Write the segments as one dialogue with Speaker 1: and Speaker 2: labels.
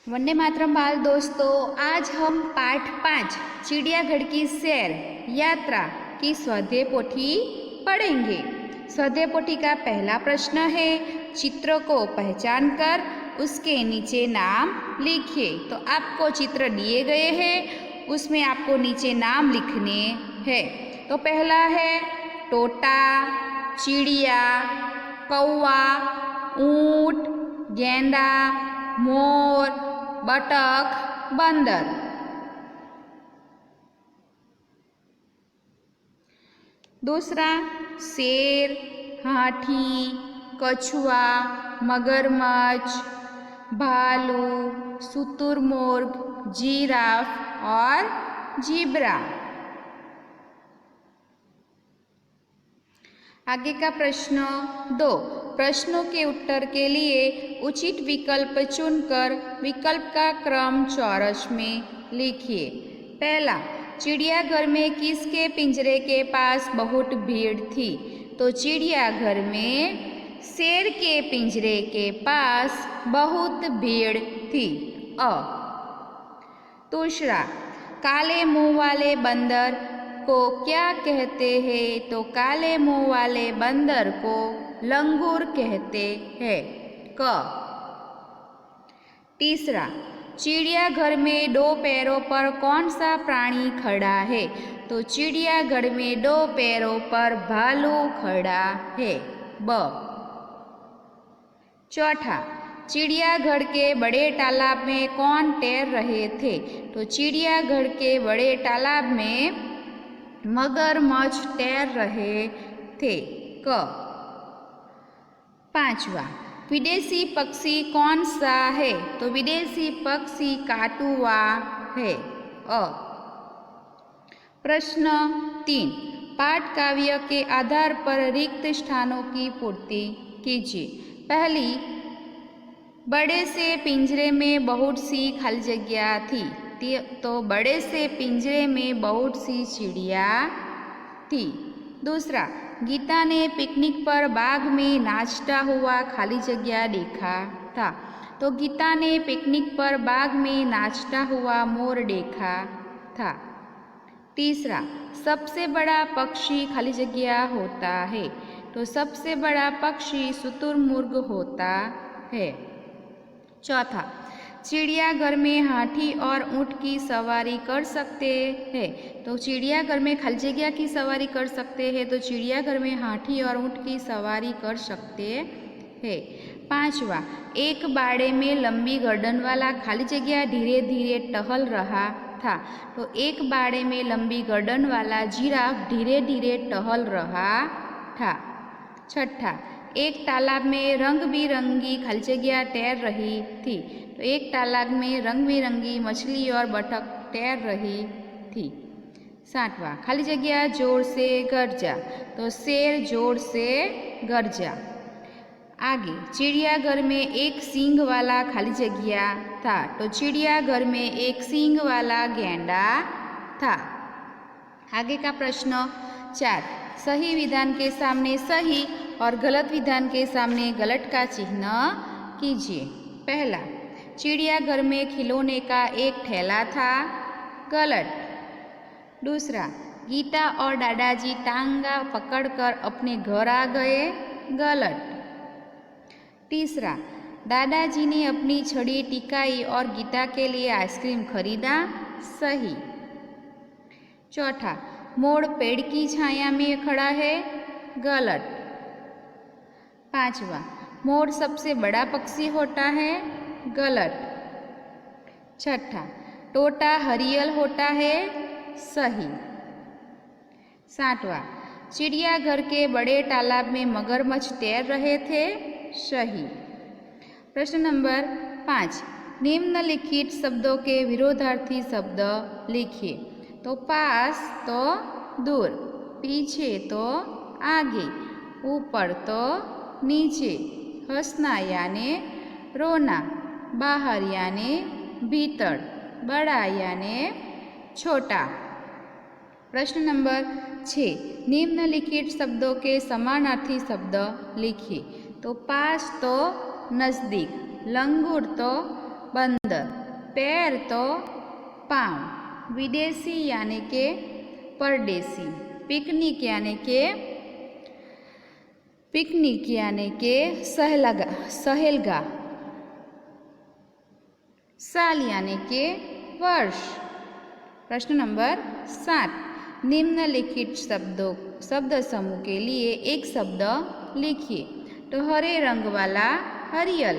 Speaker 1: वंदे मातरम बाल दोस्तों, आज हम पाठ 5 चिड़ियाघर की सैर यात्रा की स्वाध्याय पोथी पढ़ेंगे। स्वाध्याय पोथी का पहला प्रश्न है, चित्र को पहचान कर उसके नीचे नाम लिखिए। तो आपको चित्र दिए गए हैं, उसमें आपको नीचे नाम लिखने हैं। तो पहला है तोता, चिड़िया, कौवा, ऊँट, गेंडा, मोर, बतख, बंदर। दूसरा शेर, हाथी, कछुआ, मगरमच्छ, भालू, शुतुरमुर्ग, जिराफ और जीब्रा। आगे का प्रश्न 2, प्रश्नों के उत्तर के लिए उचित विकल्प चुनकर विकल्प का क्रम चौरस में लिखिए। पहला, चिड़ियाघर में किसके पिंजरे के पास बहुत भीड़ थी? तो चिड़ियाघर में शेर के पिंजरे के पास बहुत भीड़ थी। दूसरा, काले मुंह वाले बंदर को क्या कहते हैं? तो काले मुंह वाले बंदर को लंगूर कहते हैं। तीसरा, चिड़ियाघर में 2 पैरों पर कौन सा प्राणी खड़ा है? तो चिड़ियाघर में 2 पैरों पर भालू खड़ा है। चौथा, चिड़ियाघर के बड़े तालाब में कौन तैर रहे थे? तो चिड़ियाघर के बड़े तालाब में मगरमच्छ तैर रहे थे। पांचवा, विदेशी पक्षी कौन सा है? तो विदेशी पक्षी काटुआ है। प्रश्न 3, पाठ काव्य के आधार पर रिक्त स्थानों की पूर्ति कीजिए। पहली, बड़े से पिंजरे में बहुत सी खाली जगह थी। तो बड़े से पिंजरे में बहुत सी चिड़िया थी। दूसरा, गीता ने पिकनिक पर बाग में नाचता हुआ खाली जगह देखा था। तो गीता ने पिकनिक पर बाग में नाचता हुआ मोर देखा था। तीसरा, सबसे बड़ा पक्षी खाली जगह होता है। तो सबसे बड़ा पक्षी शुतुरमुर्ग होता है। चौथा, चिड़ियाघर में हाथी और ऊँट की सवारी कर सकते हैं। तो चिड़ियाघर में खाली जगह की सवारी कर सकते हैं। तो चिड़ियाघर में हाथी और ऊँट की सवारी कर सकते हैं। पांचवा, एक बाड़े में लंबी गर्दन वाला खाली जगह धीरे धीरे टहल रहा था। तो एक बाड़े में लंबी गर्दन वाला जिराफ धीरे धीरे टहल रहा था। छठा, एक तालाब में रंग बिरंगी खाली जगह तैर रही थी। तो एक तालाब में रंग बिरंगी मछली और बतख तैर रही थी। सातवां, खाली जगह जोर से गरजा। तो शेर जोर से गरजा। आगे, चिड़ियाघर में एक सींग वाला खाली जगह था। तो चिड़ियाघर में एक सींग वाला गेंडा था। आगे का प्रश्न 4, सही विधान के सामने सही और गलत विधान के सामने गलत का चिन्ह कीजिए। पहला, चिड़ियाघर में खिलौने का एक ठेला था। गलत। दूसरा, गीता और दादाजी टांगा पकड़कर अपने घर आ गए। गलत। तीसरा, दादाजी ने अपनी छड़ी टिकाई और गीता के लिए आइसक्रीम खरीदा। सही। चौथा, मोर पेड़ की छाया में खड़ा है। गलत। पांचवा, मोर सबसे बड़ा पक्षी होता है। गलत। छठा, तोता हरियल होता है। सही। सातवां, चिड़ियाघर के बड़े तालाब में मगरमच्छ तैर रहे थे। सही। प्रश्न नंबर 5, निम्नलिखित शब्दों के विरोधार्थी शब्द लिखिए। तो पास तो दूर, पीछे तो आगे, ऊपर तो नीचे, हंसना यानी रोना, बाहर यानी भीतर, बड़ा यानी छोटा। प्रश्न नंबर 6, निम्नलिखित शब्दों के समानार्थी शब्द लिखिए। तो पास तो नज़दीक, लंगूर तो बंदर, पैर तो पाँव, विदेशी यानी के परदेसी, पिकनिक यानी के सहेलगा, साल यानी के वर्ष। प्रश्न नंबर 7, निम्नलिखित शब्द समूह के लिए एक शब्द लिखिए। तो हरे रंग वाला हरियल,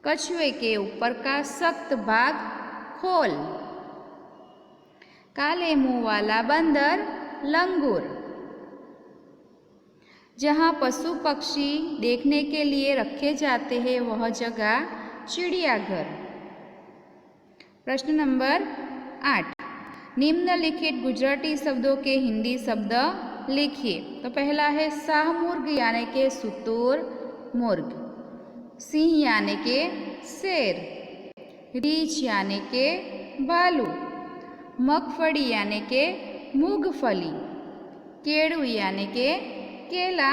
Speaker 1: कछुए के ऊपर का सख्त भाग खोल, काले मुंह वाला बंदर लंगूर, जहाँ पशु पक्षी देखने के लिए रखे जाते हैं वह जगह चिड़ियाघर। प्रश्न नंबर 8, निम्नलिखित गुजराती शब्दों के हिंदी शब्द लिखिए। तो पहला है शाहमुर्ग यानी के सुतूर मुर्ग, सिंह यानी के शेर, रीछ यानी के भालू, मगफड़ी यानी के मूंगफली, केड़ू यानी के केला,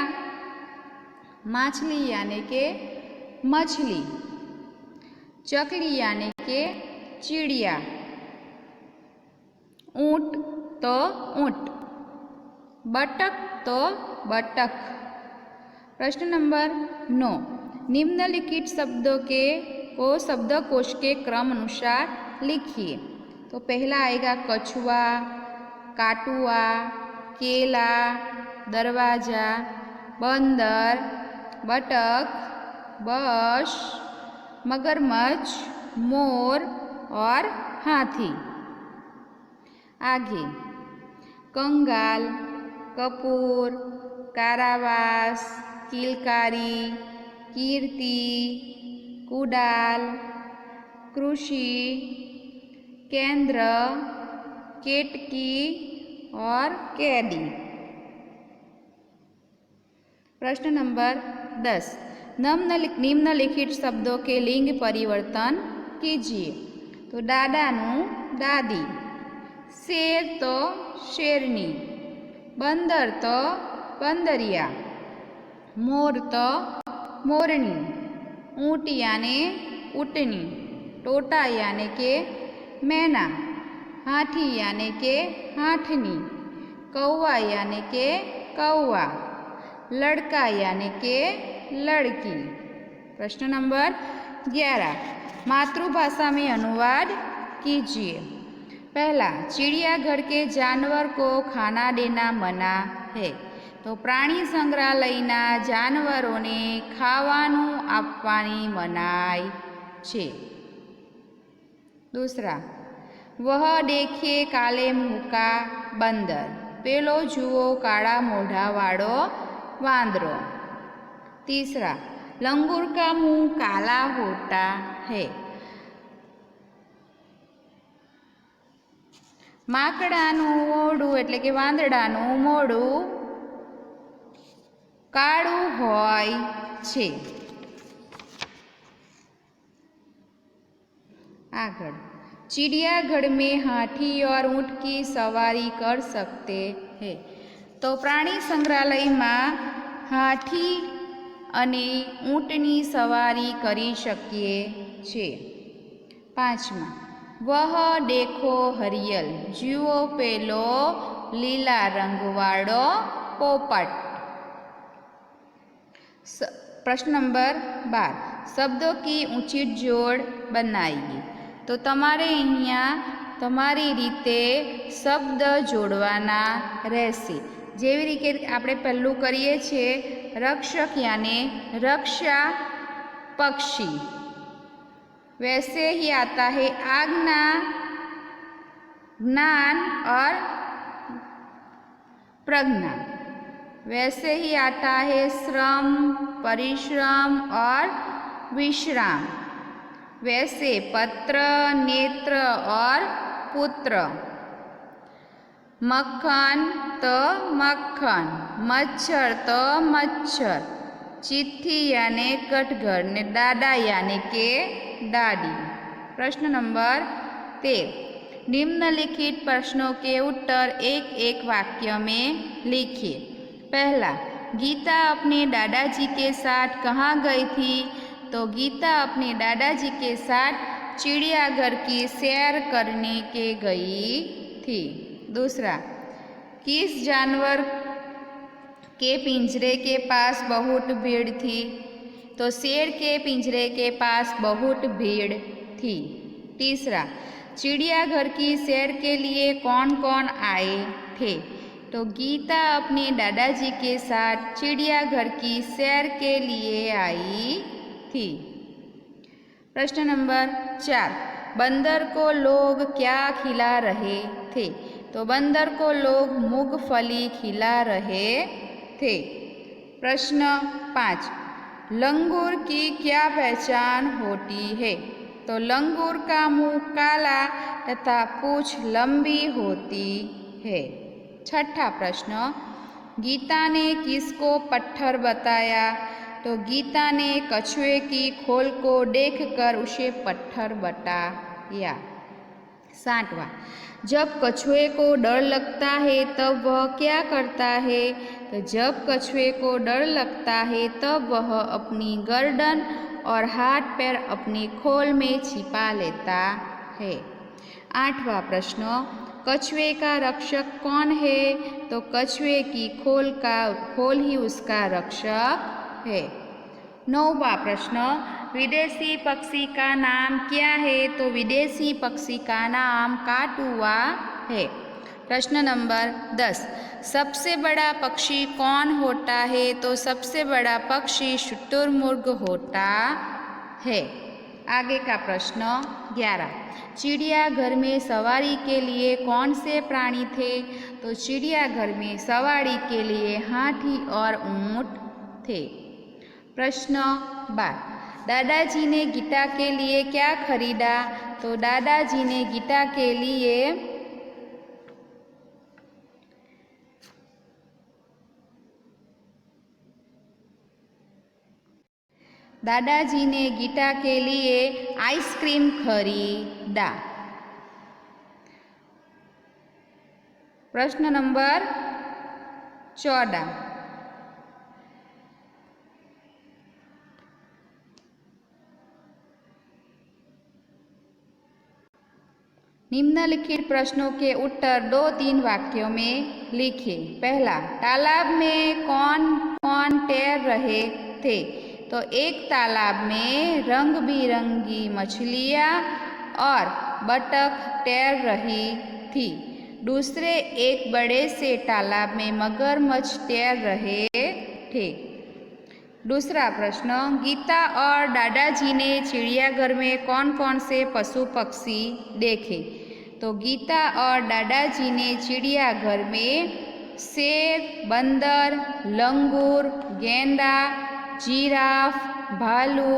Speaker 1: माछली यानी के मछली, चकली यानी के चिड़िया, ऊँट तो ऊँट, बतख तो बतख। प्रश्न नंबर 9, निम्नलिखित शब्दों को शब्दकोश के क्रम अनुसार लिखिए। तो पहला आएगा कछुआ, काटुआ, केला, दरवाजा, बंदर, बतख, बस, मगरमच्छ, मोर और हाथी। आगे कंगाल, कपूर, कारावास, किलकारी, कीर्ति, कुडाल, कृषि, केंद्र, केतकी और कैदी। प्रश्न नंबर 10, निम्नलिखित शब्दों के लिंग परिवर्तन कीजिए। तो दादानु दादी, शेर तो शेरनी, बंदर तो बंदरिया, मोर तो मोरनी, ऊँट यानी ऊँटनी, तोता यानी के मैना, हाथी यानी के हाथनी, कौवा यानी के कौवा, लड़का यानी के लड़की। प्रश्न नंबर 11, मातृभाषा में अनुवाद कीजिए। पहला, चिड़ियाघर के जानवर को खाना देना मना है। तो प्राणी संग्रहालयना जानवरोने खावानुं आपवानी मनाई छे। दूसरा, वह देखे काले मुँह का बंदर, पेलो जुओ काळा मोढा वाळो वांदरो। तीसरा, लंगूर का मुँह काला होता है। माकड़ानुं मोढुं एटले के वांदड़ानुं मोढुं काळुं होय छे। आगळ, चिड़ियाघर में हाथी और ऊँट की सवारी कर सकते हैं। तो प्राणी संग्रहालय में हाथी अने ऊँटनी सवारी करी शकीए छे। 5, वह देखो हरियल, जुओ पेलो लीला रंगवाळो पोपट। प्रश्न नंबर 12, शब्दों की उचित जोड़ बनाइए। तो तमारे अहींया तमारी रीते शब्द जोड़वाना रहेशे। जेवी रीते आपणे पहेलुं करीए छे, रक्षक यानी रक्षा पक्षी, वैसे ही आता है आज्ञा, ज्ञान और प्रज्ञा। वैसे ही आता है श्रम, परिश्रम और विश्राम। वैसे पत्र, नेत्र और पुत्र। मक्खन तो मक्खन, मच्छर तो मच्छर, चिट्ठी यानी कटघर ने दादा यानी के दादी। प्रश्न नंबर 13, निम्नलिखित प्रश्नों के उत्तर एक एक वाक्य में लिखिए। पहला, गीता अपने दादाजी के साथ कहाँ गई थी? तो गीता अपने दादाजी के साथ चिड़ियाघर की सैर करने के गई थी। दूसरा, किस जानवर के पिंजरे के पास बहुत भीड़ थी? तो शेर के पिंजरे के पास बहुत भीड़ थी। तीसरा, चिड़ियाघर की सैर के लिए कौन कौन आए थे? तो गीता अपने दादाजी के साथ चिड़ियाघर की सैर के लिए आई थी। प्रश्न नंबर 4, बंदर को लोग क्या खिला रहे थे? तो बंदर को लोग मूंगफली खिला रहे थे। प्रश्न 5, लंगूर की क्या पहचान होती है? तो लंगूर का मुंह काला तथा पूंछ लंबी होती है। छठा प्रश्न, गीता ने किसको पत्थर बताया? तो गीता ने कछुए की खोल को देखकर उसे पत्थर बताया। 7वां, जब कछुए को डर लगता है तब वह क्या करता है? तो जब कछुए को डर लगता है तब वह अपनी गर्दन और हाथ पैर अपनी खोल में छिपा लेता है। 8वां प्रश्न, कछुए का रक्षक कौन है? तो कछुए की खोल ही उसका रक्षक है। 9वां प्रश्न, विदेशी पक्षी का नाम क्या है? तो विदेशी पक्षी का नाम काटुआ है। प्रश्न नंबर 10, सबसे बड़ा पक्षी कौन होता है? तो सबसे बड़ा पक्षी शुतुरमुर्ग होता है। आगे का प्रश्न 11, चिड़ियाघर में सवारी के लिए कौन से प्राणी थे? तो चिड़ियाघर में सवारी के लिए हाथी और ऊंट थे। प्रश्न 12, दादाजी ने गीता के लिए क्या खरीदा? तो दादाजी ने गीता के लिए आइसक्रीम खरीदा। प्रश्न नंबर 14, निम्नलिखित प्रश्नों के उत्तर 2-3 वाक्यों में लिखिए। पहला, तालाब में कौन कौन तैर रहे थे? तो एक तालाब में रंग बिरंगी मछलियाँ और बतख तैर रही थी। दूसरे एक बड़े से तालाब में मगरमच्छ तैर रहे थे। दूसरा प्रश्न, गीता और दादाजी ने चिड़ियाघर में कौन कौन से पशु पक्षी देखे? तो गीता और दादाजी ने चिड़ियाघर में शेर, बंदर, लंगूर, गेंडा, जिराफ, भालू,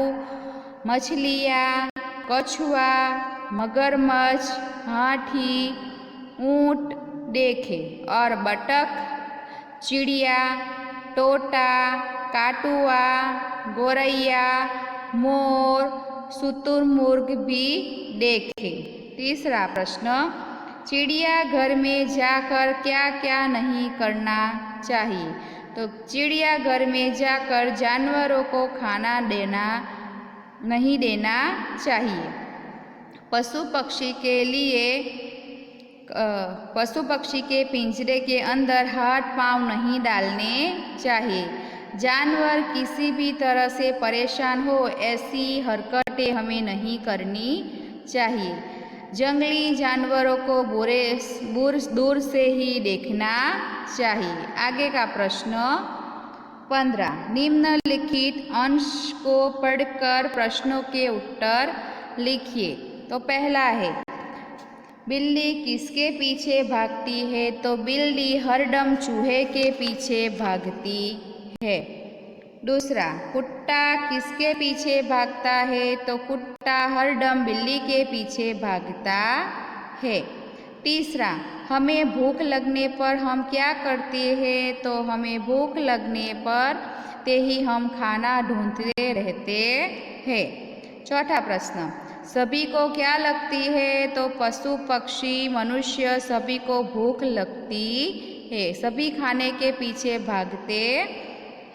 Speaker 1: मछलियाँ, कछुआ, मगरमच्छ, हाथी, ऊंट देखे और बतख, चिड़िया, तोता, काटुआ, गोरैया, मोर, शुतुरमुर्ग भी देखे। तीसरा प्रश्न, चिड़ियाघर में जाकर क्या क्या नहीं करना चाहिए? तो चिड़ियाघर में जाकर जानवरों को खाना नहीं देना चाहिए। पशु पक्षी के पिंजरे के अंदर हाथ पांव नहीं डालने चाहिए। जानवर किसी भी तरह से परेशान हो ऐसी हरकतें हमें नहीं करनी चाहिए। जंगली जानवरों को दूर से ही देखना चाहिए। आगे का प्रश्न 15, निम्नलिखित अंश को पढ़कर प्रश्नों के उत्तर लिखिए। तो पहला है, बिल्ली किसके पीछे भागती है? तो बिल्ली हरदम चूहे के पीछे भागती है। दूसरा, कुत्ता किसके पीछे भागता है? तो कुत्ता हरदम बिल्ली के पीछे भागता है। तीसरा, हमें भूख लगने पर हम क्या करते हैं? तो हमें भूख लगने पर ही हम खाना ढूंढते रहते हैं। चौथा प्रश्न, सभी को क्या लगती है? तो पशु पक्षी मनुष्य सभी को भूख लगती है, सभी खाने के पीछे भागते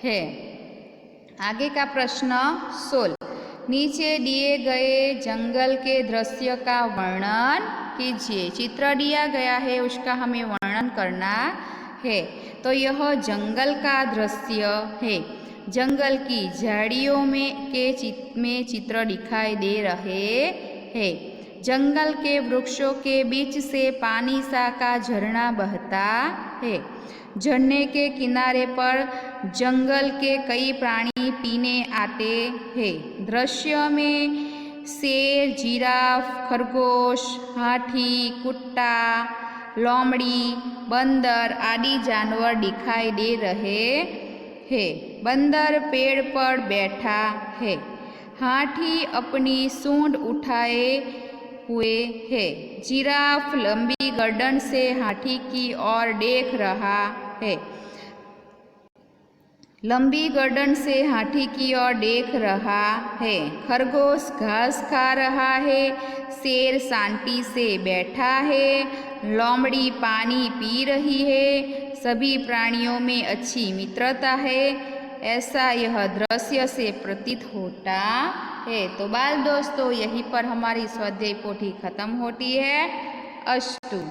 Speaker 1: हैं। आगे का प्रश्न 16, नीचे दिए गए जंगल के दृश्य का वर्णन कीजिए। चित्र दिया गया है, उसका हमें वर्णन करना है। तो यह जंगल का दृश्य है। जंगल की झाड़ियों में चित्र दिखाई दे रहे हैं। जंगल के वृक्षों के बीच से पानी सा का झरना बहता है। झरने के किनारे पर जंगल के कई प्राणी पीने आते हैं। दृश्य में शेर, जिराफ, खरगोश, हाथी, कुत्ता, लोमड़ी, बंदर आदि जानवर दिखाई दे रहे हैं। बंदर पेड़ पर बैठा है। हाथी अपनी सूंड उठाए हुए है। जिराफ लंबी गर्दन से हाथी की ओर देख रहा है। लंबी गर्दन से हाथी की ओर देख रहा है। खरगोश घास खा रहा है। शेर शांति से बैठा है। लोमड़ी पानी पी रही है। सभी प्राणियों में अच्छी मित्रता है, ऐसा यह दृश्य से प्रतीत होता है। तो बाल दोस्तों, यहीं पर हमारी स्वाध्याय पोथी खत्म होती है। अस्तु।